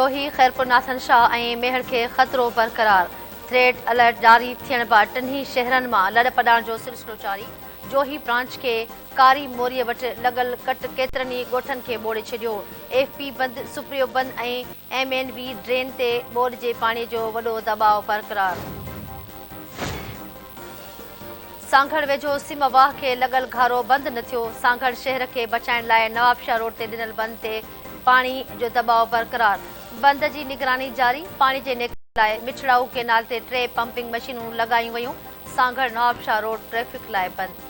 जोही, खैरपुर नाथन शाह ऐं मेहर खे ख़तरो बरक़रार। थ्रेड अलर्ट जारी थियण बैदि टिन्ही शहरनि मां लॾ पॾाइण जो सिलसिलो जारी। जोही ब्रांच खे कारी मोरीअ वटि लॻल कट केतिरनि ई ॻोठनि खे ॿोड़े छॾियो। एफपी बंदि, सुप्रियो बंदि ऐं एमएनबी ड्रेन ते ॿोॾि जे पाणीअ जो वॾो दॿाउ बरक़रार। सांघड़ वेझो सिमवाह खे लॻल घारो बंदि न थियो। सांघड़ शहर खे बचाइण लाइ नवाबशाह रोड ते ॾिनल बंदि ते पाणी जो दॿाउ बरक़रार। बंदि जी निगरानी जारी। पाणी जे निकास लाइ मिठड़ाऊ केनाल ते 3 पंपिंग मशीनूं लॻायूं वयूं। सांघड़ नवाबशाह रोड ट्रैफ़िक लाइ बंदि।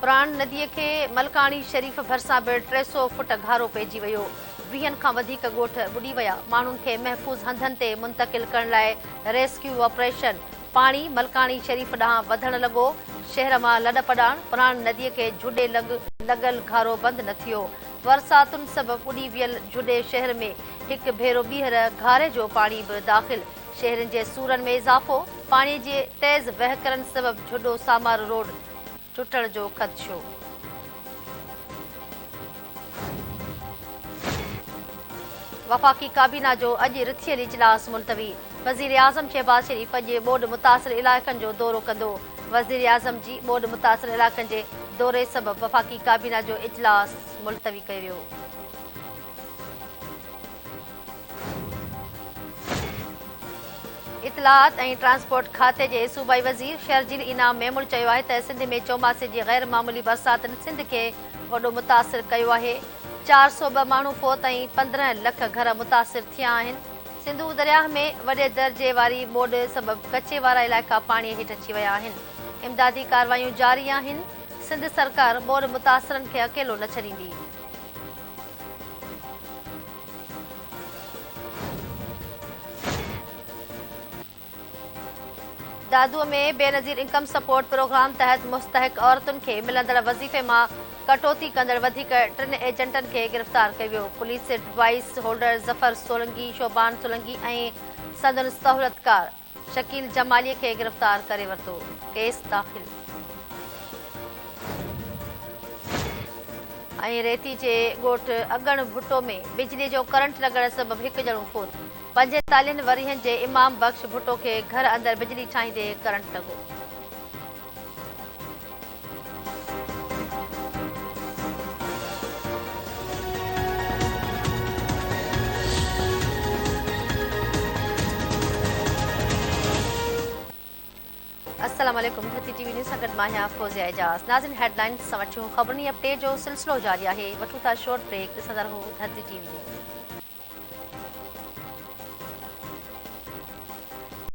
प्राण नदीअ खे मलकाणी शरीफ़ भरिसां बि 300 फुट घारो पइजी वियो। 20 खां वधीक ॻोठ ॿुॾी विया। माण्हुनि खे महफ़ूज़ हंधनि ते मुंतक़िल करण लाइ रेस्क्यू ऑपरेशन। पाणी मलकाणी शरीफ़ ॾांहुं वधण लॻो। शहर मां लॾ पॾाइण। प्राण नदीअ खे झुॾे लॻल घारो बंदि न थियो। बरसातुनि सबबि ॿुॾी वियल झुॾे शहर में हिकु भेरो ॿीहर घारे जो पाणी बि दाख़िल। शहरनि जे सूरनि में इज़ाफ़ो। पाणीअ जे तेज़ वहिकरनि सबबि झुॾो सामार रोड टुटण जो ख़दशो। वफ़ाक़ी काबीना जो अॼु रिथियल इजलास मुलतवी। वज़ीर आज़म शहबाज शरीफ़ अॼु ॿोॾि मुतासिर इलाइक़नि जो दौरो कंदो। वज़ीर आज़म जी ॿोॾि मुतासिर इलाइक़नि जे दौरे सबबि वफ़ाक़ी काबीना जो इजलास मुलतवी कयो वियो। इतलात ऐं ट्रांसपोर्ट खाते जे सूबाई वज़ीर शर्जील इनाम मेमुल चयो आहे त सिंध में चौमासे जी ग़ैर मामूली बरसातुनि सिंध खे वॾो मुतासिर कयो आहे। 402 माण्हू फ़ौत ऐं 15 लख घर मुतासिर थिया आहिनि। सिंधू दरियाह में वॾे दर्जे वारी ॿोॾि सबबि कचे वारा इलाइक़ा पाणीअ हेठि अची विया आहिनि। इमदादी कार्रवायूं जारी आहिनि। सिंध सरकार ॿोॾि मुतासिरनि खे अकेलो न छॾींदी। दादूअ में बेनज़ीर इनकम सपोर्ट प्रोग्राम तहत मुस्तहिक औरतुनि खे मिलंदड़ वज़ीफ़े मां कटौती कंदड़ वधीक 3 एजेंटनि खे गिरफ़्तार कयो वियो। Police advice holder Zafar Solanki, Shoban Solanki ऐं संदनि सहूलियतकार शकील जमालीअ खे गिरफ़्तार करे वरितो। केस दाख़िल। ऐं रेती जे ॻोठ अगण भुटो में बिजली जो करंट लॻण सबबि हिकु ॼणो फ़ौत। 45 वरियनि जे इमाम बख़्श भुटो खे घर अंदरि बिजली ठाहींदे करंट लॻो। अस्सलाम वालेकुम। धरती टीवी न्यूज़ सां गॾु मां आहियां फ़ौज़िया एजाज़। नाज़रीन, हेडलाइन्स सां वठूं ख़बरुनि अपडेट जो सिलसिलो जारी आहे। वठूं था शॉर्ट ब्रेक। ॾिसंदा रहो धरती टीवी न्यूज़।